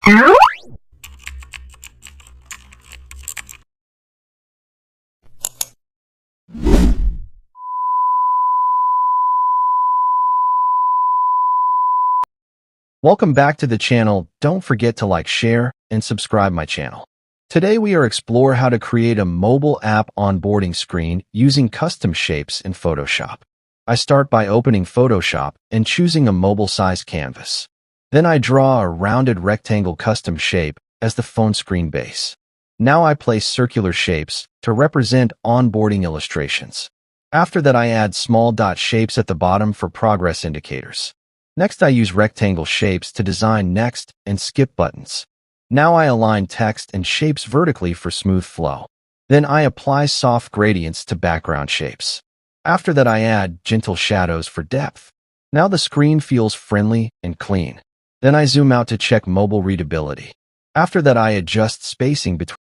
Welcome back to the channel. Don't forget to like, share, and subscribe my channel. Today we are explore how to create a mobile app onboarding screen using custom shapes in Photoshop. I start by opening Photoshop and choosing a mobile-sized canvas. Then I draw a rounded rectangle custom shape as the phone screen base. Now I place circular shapes to represent onboarding illustrations. After that I add small dot shapes at the bottom for progress indicators. Next, I use rectangle shapes to design next and skip buttons. Now I align text and shapes vertically for smooth flow. Then I apply soft gradients to background shapes. After that, I add gentle shadows for depth. Now the screen feels friendly and clean. Then I zoom out to check mobile readability. After that, I adjust spacing between